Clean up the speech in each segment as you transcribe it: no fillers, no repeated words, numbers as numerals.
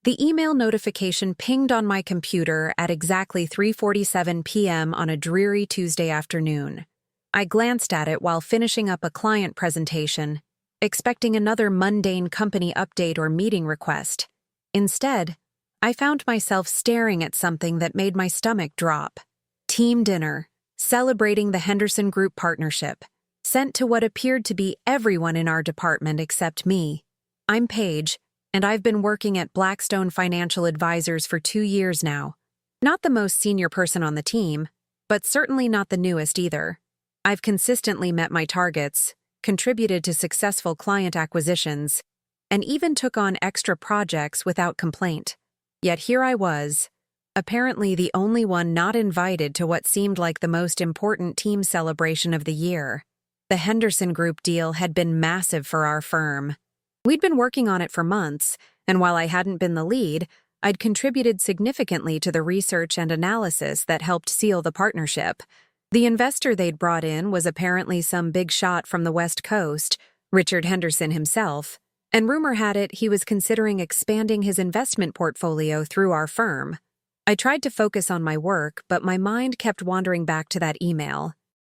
The email notification pinged on my computer at exactly 3:47 p.m. on a dreary Tuesday afternoon. I glanced at it while finishing up a client presentation, expecting another mundane company update or meeting request. Instead, I found myself staring at something that made my stomach drop. Team dinner, celebrating the Henderson Group partnership, sent to what appeared to be everyone in our department except me. I'm Paige, and I've been working at Blackstone Financial Advisors for 2 years now. Not the most senior person on the team, but certainly not the newest either. I've consistently met my targets, contributed to successful client acquisitions, and even took on extra projects without complaint. Yet here I was, apparently the only one not invited to what seemed like the most important team celebration of the year. The Henderson Group deal had been massive for our firm. We'd been working on it for months, and while I hadn't been the lead, I'd contributed significantly to the research and analysis that helped seal the partnership. The investor they'd brought in was apparently some big shot from the West Coast, Richard Henderson himself, and rumor had it he was considering expanding his investment portfolio through our firm. I tried to focus on my work, but my mind kept wandering back to that email.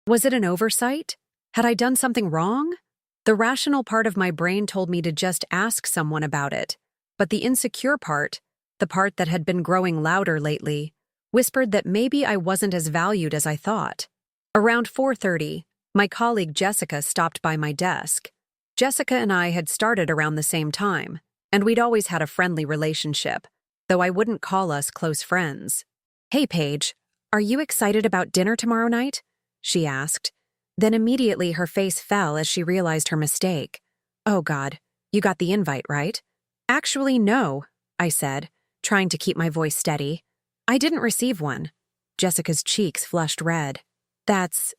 Was it an oversight? Had I done something wrong? The rational part of my brain told me to just ask someone about it, but the insecure part, the part that had been growing louder lately, whispered that maybe I wasn't as valued as I thought. Around 4:30, my colleague Jessica stopped by my desk. Jessica and I had started around the same time, and we'd always had a friendly relationship, though I wouldn't call us close friends. "Hey, Paige, are you excited about dinner tomorrow night?" she asked. Then immediately her face fell as she realized her mistake. "Oh God, you got the invite, right?" "Actually, no," I said, trying to keep my voice steady. "I didn't receive one." Jessica's cheeks flushed red. That's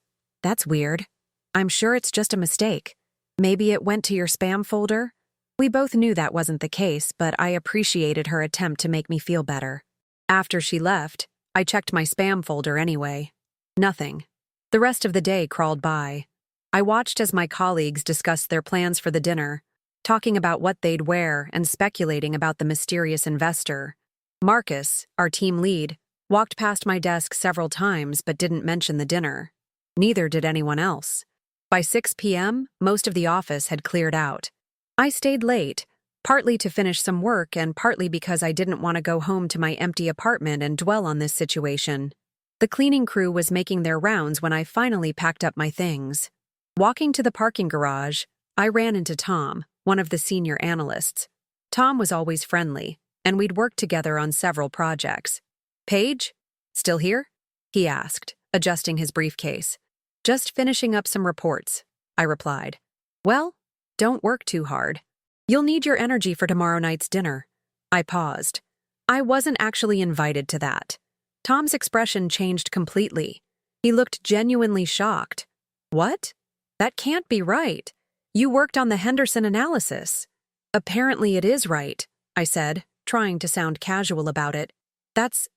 weird. I'm sure it's just a mistake. Maybe it went to your spam folder?" We both knew that wasn't the case, but I appreciated her attempt to make me feel better. After she left, I checked my spam folder anyway. Nothing. The rest of the day crawled by. I watched as my colleagues discussed their plans for the dinner, talking about what they'd wear and speculating about the mysterious investor. Marcus, our team lead, walked past my desk several times but didn't mention the dinner. Neither did anyone else. By 6 p.m., most of the office had cleared out. I stayed late, partly to finish some work and partly because I didn't want to go home to my empty apartment and dwell on this situation. The cleaning crew was making their rounds when I finally packed up my things. Walking to the parking garage, I ran into Tom, one of the senior analysts. Tom was always friendly, and we'd worked together on several projects. "Paige? Still here?" he asked, adjusting his briefcase. "Just finishing up some reports," I replied. "Well, don't work too hard. You'll need your energy for tomorrow night's dinner." I paused. I wasn't actually invited to that. Tom's expression changed completely. He looked genuinely shocked. "What? That can't be right. You worked on the Henderson analysis." "Apparently it is right," I said, trying to sound casual about it. That's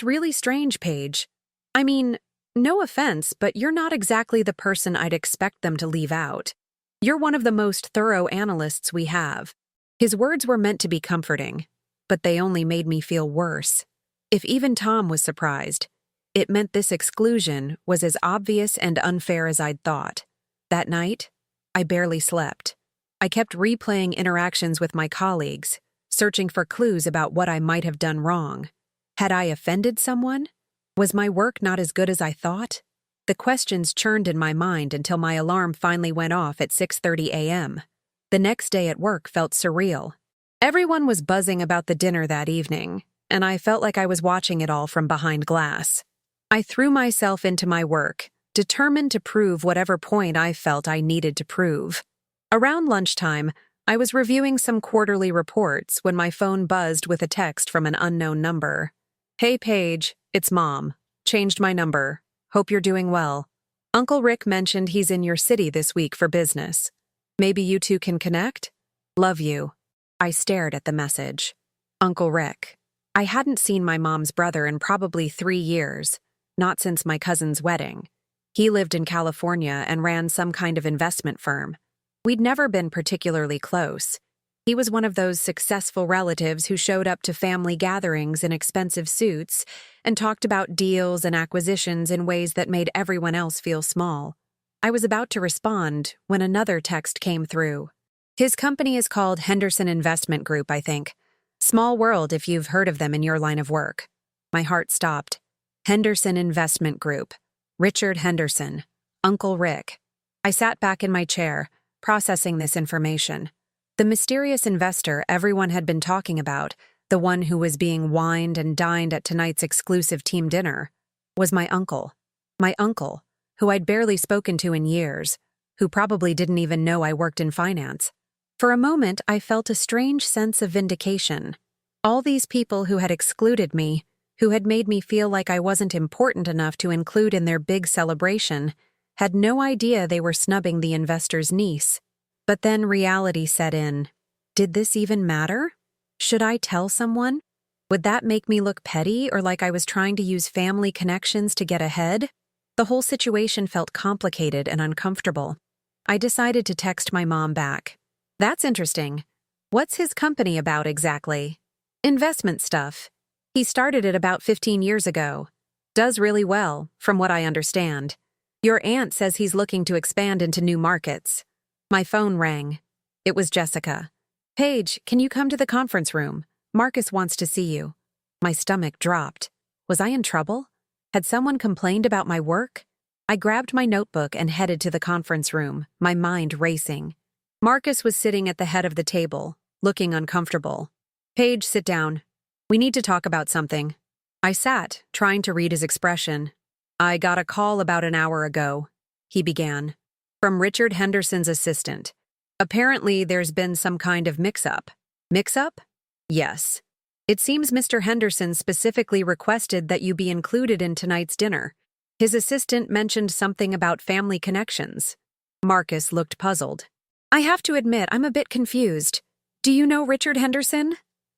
really strange, Paige. I mean, no offense, but you're not exactly the person I'd expect them to leave out. You're one of the most thorough analysts we have." His words were meant to be comforting, but they only made me feel worse. If even Tom was surprised, it meant this exclusion was as obvious and unfair as I'd thought. That night, I barely slept. I kept replaying interactions with my colleagues, searching for clues about what I might have done wrong. Had I offended someone? Was my work not as good as I thought? The questions churned in my mind until my alarm finally went off at 6:30 a.m. The next day at work felt surreal. Everyone was buzzing about the dinner that evening, and I felt like I was watching it all from behind glass. I threw myself into my work, determined to prove whatever point I felt I needed to prove. Around lunchtime, I was reviewing some quarterly reports when my phone buzzed with a text from an unknown number. "Hey Paige, it's Mom. Changed my number. Hope you're doing well. Uncle Rick mentioned he's in your city this week for business. Maybe you two can connect? Love you." I stared at the message. Uncle Rick. I hadn't seen my mom's brother in probably 3 years, not since my cousin's wedding. He lived in California and ran some kind of investment firm. We'd never been particularly close. He was one of those successful relatives who showed up to family gatherings in expensive suits and talked about deals and acquisitions in ways that made everyone else feel small. I was about to respond when another text came through. His company is called Henderson Investment Group, I think. Small world if you've heard of them in your line of work. My heart stopped. Henderson Investment Group. Richard Henderson. Uncle Rick. I sat back in my chair, processing this information. The mysterious investor everyone had been talking about, the one who was being wined and dined at tonight's exclusive team dinner, was my uncle. My uncle, who I'd barely spoken to in years, who probably didn't even know I worked in finance. For a moment, I felt a strange sense of vindication. All these people who had excluded me, who had made me feel like I wasn't important enough to include in their big celebration, had no idea they were snubbing the investor's niece. But then reality set in. Did this even matter? Should I tell someone? Would that make me look petty or like I was trying to use family connections to get ahead? The whole situation felt complicated and uncomfortable. I decided to text my mom back. That's interesting. What's his company about exactly? Investment stuff. He started it about 15 years ago. Does really well, from what I understand. Your aunt says he's looking to expand into new markets. My phone rang. It was Jessica. Paige, can you come to the conference room? Marcus wants to see you. My stomach dropped. Was I in trouble? Had someone complained about my work? I grabbed my notebook and headed to the conference room, my mind racing. Marcus was sitting at the head of the table, looking uncomfortable. Paige, sit down. We need to talk about something. I sat, trying to read his expression. I got a call about an hour ago, he began. From Richard Henderson's assistant. Apparently, there's been some kind of mix-up. Mix-up? Yes. It seems Mr. Henderson specifically requested that you be included in tonight's dinner. His assistant mentioned something about family connections. Marcus looked puzzled. I have to admit, I'm a bit confused. Do you know Richard Henderson?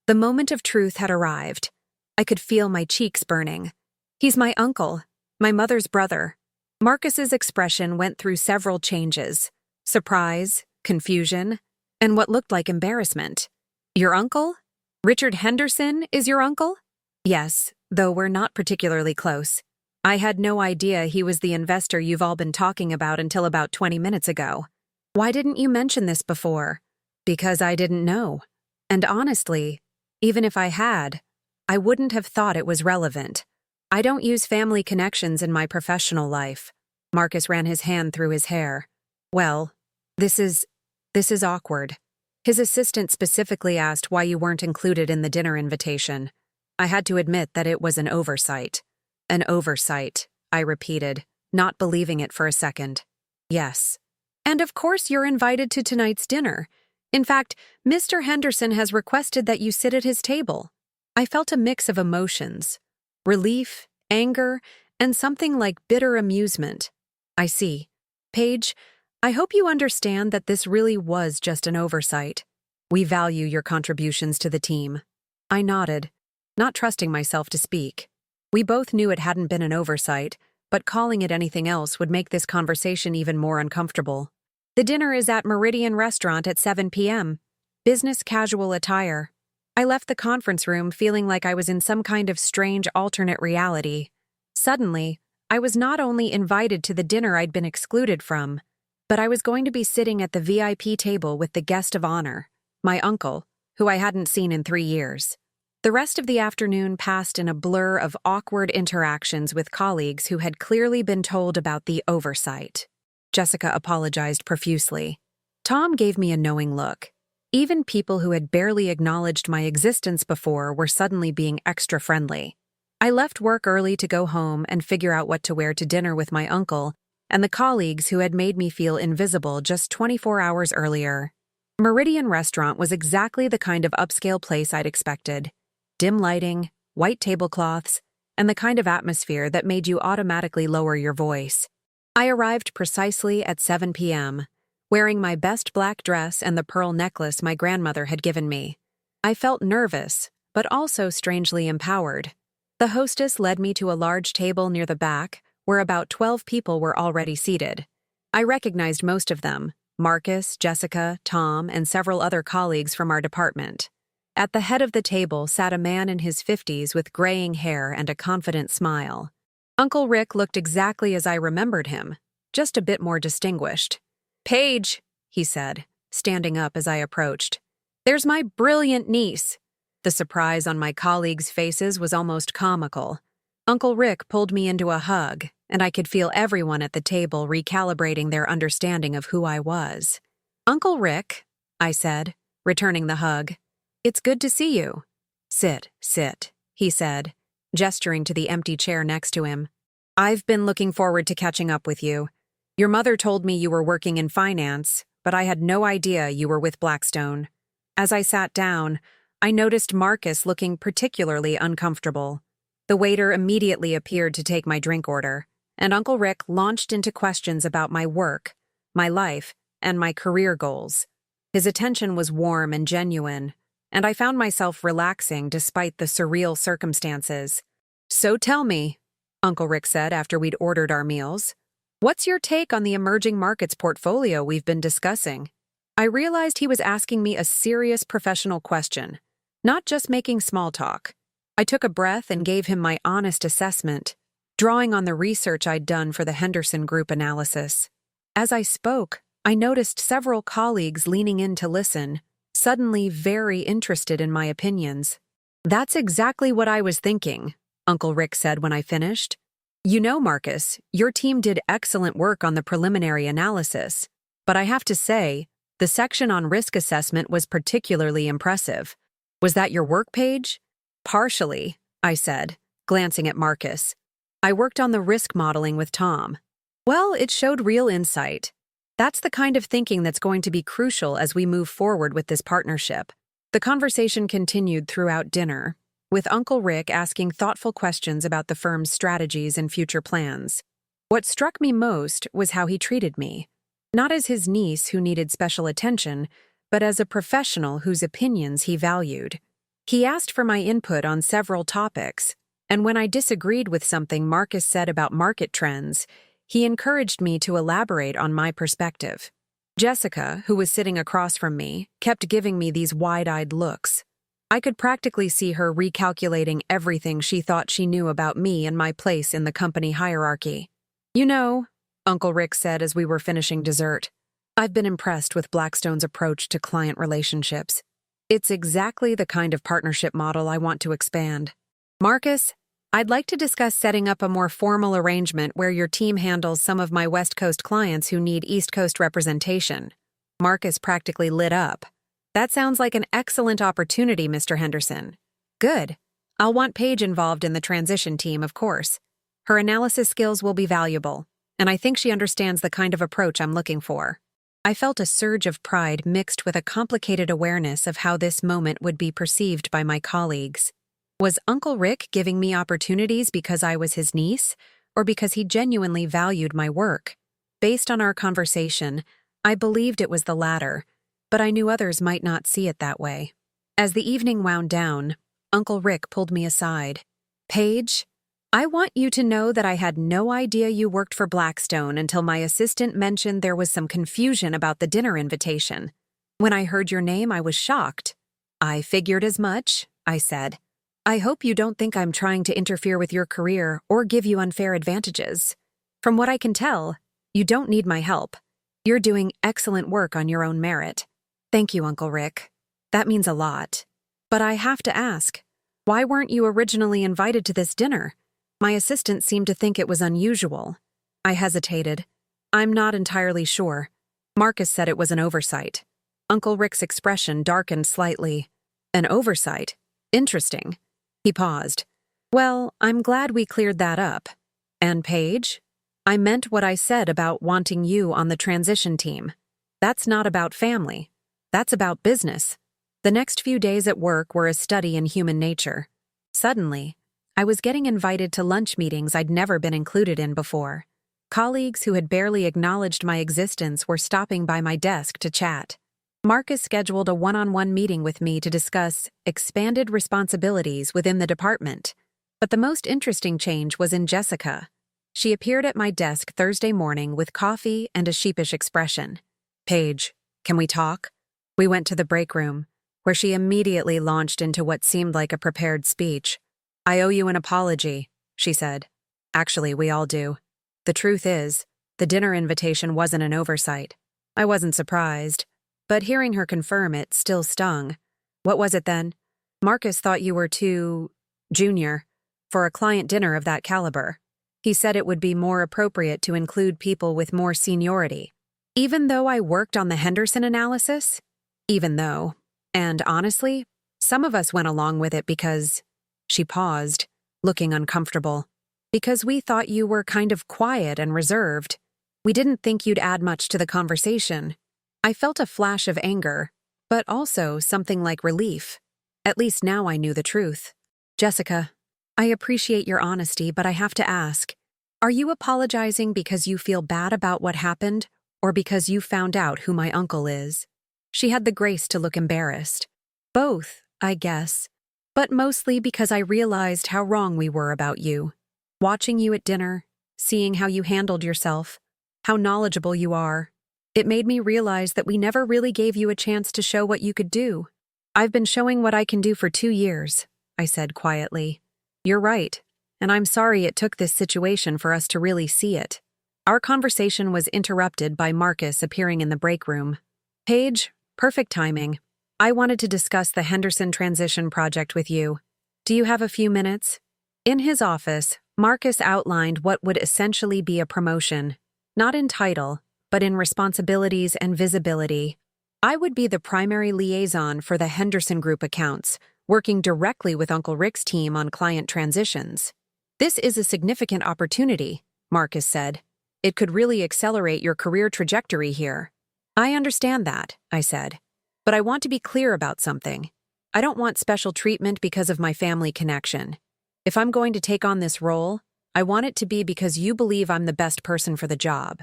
The moment of truth had arrived. I could feel my cheeks burning. He's my uncle, my mother's brother. Marcus's expression went through several changes. Surprise, confusion, and what looked like embarrassment. Your uncle? Richard Henderson is your uncle? Yes, though we're not particularly close. I had no idea he was the investor you've all been talking about until about 20 minutes ago. Why didn't you mention this before? Because I didn't know. And honestly, even if I had, I wouldn't have thought it was relevant. I don't use family connections in my professional life. Marcus ran his hand through his hair. Well, this is awkward. His assistant specifically asked why you weren't included in the dinner invitation. I had to admit that it was an oversight. An oversight, I repeated, not believing it for a second. Yes. And of course you're invited to tonight's dinner. In fact, Mr. Henderson has requested that you sit at his table. I felt a mix of emotions. Relief, anger, and something like bitter amusement. I see. Paige, I hope you understand that this really was just an oversight. We value your contributions to the team. I nodded, not trusting myself to speak. We both knew it hadn't been an oversight, but calling it anything else would make this conversation even more uncomfortable. The dinner is at Meridian Restaurant at 7 p.m. Business casual attire. I left the conference room feeling like I was in some kind of strange alternate reality. Suddenly, I was not only invited to the dinner I'd been excluded from, but I was going to be sitting at the VIP table with the guest of honor, my uncle, who I hadn't seen in 3 years. The rest of the afternoon passed in a blur of awkward interactions with colleagues who had clearly been told about the oversight. Jessica apologized profusely. Tom gave me a knowing look. Even people who had barely acknowledged my existence before were suddenly being extra friendly. I left work early to go home and figure out what to wear to dinner with my uncle and the colleagues who had made me feel invisible just 24 hours earlier. Meridian Restaurant was exactly the kind of upscale place I'd expected. Dim lighting, white tablecloths, and the kind of atmosphere that made you automatically lower your voice. I arrived precisely at 7 p.m., wearing my best black dress and the pearl necklace my grandmother had given me. I felt nervous, but also strangely empowered. The hostess led me to a large table near the back, where about 12 people were already seated. I recognized most of them, Marcus, Jessica, Tom, and several other colleagues from our department. At the head of the table sat a man in his 50s with graying hair and a confident smile. Uncle Rick looked exactly as I remembered him, just a bit more distinguished. "Paige," he said, standing up as I approached. "There's my brilliant niece." The surprise on my colleagues' faces was almost comical. Uncle Rick pulled me into a hug, and I could feel everyone at the table recalibrating their understanding of who I was. "Uncle Rick," I said, returning the hug, "it's good to see you." Sit, he said, gesturing to the empty chair next to him. "I've been looking forward to catching up with you. Your mother told me you were working in finance, but I had no idea you were with Blackstone." As I sat down, I noticed Marcus looking particularly uncomfortable. The waiter immediately appeared to take my drink order, and Uncle Rick launched into questions about my work, my life, and my career goals. His attention was warm and genuine, and I found myself relaxing despite the surreal circumstances. "So tell me," Uncle Rick said after we'd ordered our meals, "what's your take on the emerging markets portfolio we've been discussing?" I realized he was asking me a serious professional question, not just making small talk. I took a breath and gave him my honest assessment, drawing on the research I'd done for the Henderson Group analysis. As I spoke, I noticed several colleagues leaning in to listen, suddenly very interested in my opinions. "That's exactly what I was thinking," Uncle Rick said when I finished. "You know, Marcus, your team did excellent work on the preliminary analysis, but I have to say, the section on risk assessment was particularly impressive. Was that your work page?" "Partially," I said, glancing at Marcus. "I worked on the risk modeling with Tom." "Well, it showed real insight. That's the kind of thinking that's going to be crucial as we move forward with this partnership." The conversation continued throughout dinner, with Uncle Rick asking thoughtful questions about the firm's strategies and future plans. What struck me most was how he treated me. Not as his niece who needed special attention, but as a professional whose opinions he valued. He asked for my input on several topics, and when I disagreed with something Marcus said about market trends, he encouraged me to elaborate on my perspective. Jessica, who was sitting across from me, kept giving me these wide-eyed looks. I could practically see her recalculating everything she thought she knew about me and my place in the company hierarchy. "You know," Uncle Rick said as we were finishing dessert, "I've been impressed with Blackstone's approach to client relationships. It's exactly the kind of partnership model I want to expand. Marcus, I'd like to discuss setting up a more formal arrangement where your team handles some of my West Coast clients who need East Coast representation." Marcus practically lit up. "That sounds like an excellent opportunity, Mr. Henderson." "Good. I'll want Paige involved in the transition team, of course. Her analysis skills will be valuable, and I think she understands the kind of approach I'm looking for." I felt a surge of pride mixed with a complicated awareness of how this moment would be perceived by my colleagues. Was Uncle Rick giving me opportunities because I was his niece, or because he genuinely valued my work? Based on our conversation, I believed it was the latter, but I knew others might not see it that way. As the evening wound down, Uncle Rick pulled me aside. "Paige, I want you to know that I had no idea you worked for Blackstone until my assistant mentioned there was some confusion about the dinner invitation. When I heard your name, I was shocked." "I figured as much," I said. "I hope you don't think I'm trying to interfere with your career or give you unfair advantages. From what I can tell, you don't need my help. You're doing excellent work on your own merit." "Thank you, Uncle Rick. That means a lot. But I have to ask, why weren't you originally invited to this dinner? My assistant seemed to think it was unusual." I hesitated. "I'm not entirely sure. Marcus said it was an oversight." Uncle Rick's expression darkened slightly. "An oversight? Interesting." He paused. "Well, I'm glad we cleared that up. And Paige? I meant what I said about wanting you on the transition team. That's not about family. That's about business." The next few days at work were a study in human nature. Suddenly, I was getting invited to lunch meetings I'd never been included in before. Colleagues who had barely acknowledged my existence were stopping by my desk to chat. Marcus scheduled a one-on-one meeting with me to discuss expanded responsibilities within the department. But the most interesting change was in Jessica. She appeared at my desk Thursday morning with coffee and a sheepish expression. Paige, can we talk? We went to the break room, where she immediately launched into what seemed like a prepared speech. I owe you an apology, she said. Actually, we all do. The truth is, the dinner invitation wasn't an oversight. I wasn't surprised, but hearing her confirm it still stung. What was it then? Marcus thought you were too junior for a client dinner of that caliber. He said it would be more appropriate to include people with more seniority. Even though I worked on the Henderson analysis? Even though. And honestly, some of us went along with it because… She paused, looking uncomfortable. Because we thought you were kind of quiet and reserved. We didn't think you'd add much to the conversation. I felt a flash of anger, but also something like relief. At least now I knew the truth. Jessica, I appreciate your honesty, but I have to ask, are you apologizing because you feel bad about what happened, or because you found out who my uncle is? She had the grace to look embarrassed. Both, I guess, but mostly because I realized how wrong we were about you. Watching you at dinner, seeing how you handled yourself, how knowledgeable you are, it made me realize that we never really gave you a chance to show what you could do. I've been showing what I can do for 2 years, I said quietly. You're right, and I'm sorry it took this situation for us to really see it. Our conversation was interrupted by Marcus appearing in the break room. Paige, perfect timing. I wanted to discuss the Henderson transition project with you. Do you have a few minutes? In his office, Marcus outlined what would essentially be a promotion, not in title, but in responsibilities and visibility. I would be the primary liaison for the Henderson Group accounts, working directly with Uncle Rick's team on client transitions. This is a significant opportunity, Marcus said. It could really accelerate your career trajectory here. I understand that, I said. But I want to be clear about something. I don't want special treatment because of my family connection. If I'm going to take on this role, I want it to be because you believe I'm the best person for the job.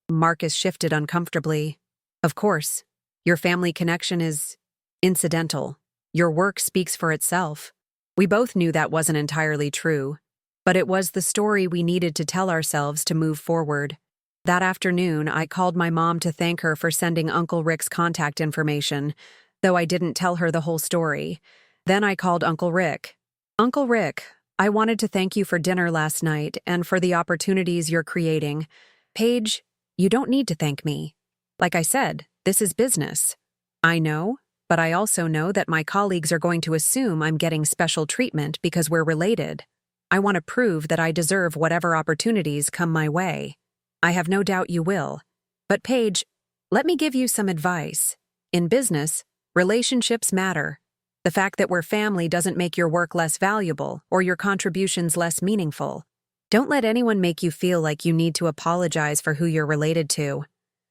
Marcus shifted uncomfortably. Of course, your family connection is incidental. Your work speaks for itself. We both knew that wasn't entirely true, but it was the story we needed to tell ourselves to move forward. That afternoon, I called my mom to thank her for sending Uncle Rick's contact information, though I didn't tell her the whole story. Then I called Uncle Rick. Uncle Rick, I wanted to thank you for dinner last night and for the opportunities you're creating. Paige, you don't need to thank me. Like I said, this is business. I know, but I also know that my colleagues are going to assume I'm getting special treatment because we're related. I want to prove that I deserve whatever opportunities come my way. I have no doubt you will. But Paige, let me give you some advice. In business, relationships matter. The fact that we're family doesn't make your work less valuable or your contributions less meaningful. Don't let anyone make you feel like you need to apologize for who you're related to.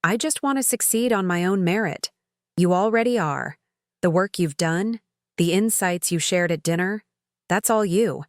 I just want to succeed on my own merit. You already are. The work you've done, the insights you shared at dinner, that's all you.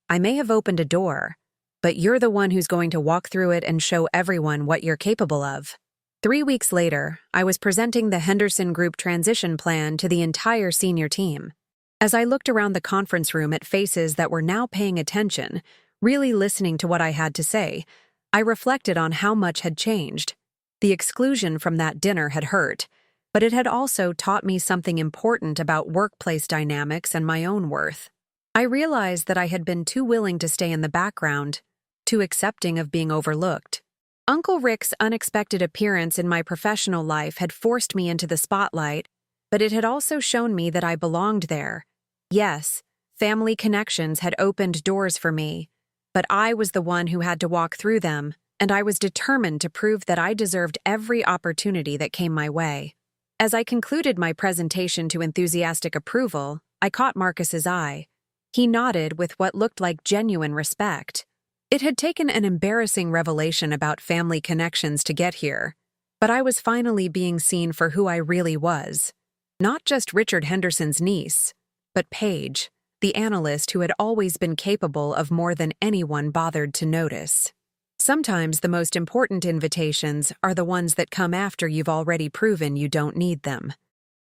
I may have opened a door, but you're the one who's going to walk through it and show everyone what you're capable of. 3 weeks later, I was presenting the Henderson Group transition plan to the entire senior team. As I looked around the conference room at faces that were now paying attention, really listening to what I had to say, I reflected on how much had changed. The exclusion from that dinner had hurt, but it had also taught me something important about workplace dynamics and my own worth. I realized that I had been too willing to stay in the background, too accepting of being overlooked. Uncle Rick's unexpected appearance in my professional life had forced me into the spotlight, but it had also shown me that I belonged there. Yes, family connections had opened doors for me, but I was the one who had to walk through them, and I was determined to prove that I deserved every opportunity that came my way. As I concluded my presentation to enthusiastic approval, I caught Marcus's eye. He nodded with what looked like genuine respect. It had taken an embarrassing revelation about family connections to get here, but I was finally being seen for who I really was. Not just Richard Henderson's niece, but Paige, the analyst who had always been capable of more than anyone bothered to notice. Sometimes the most important invitations are the ones that come after you've already proven you don't need them.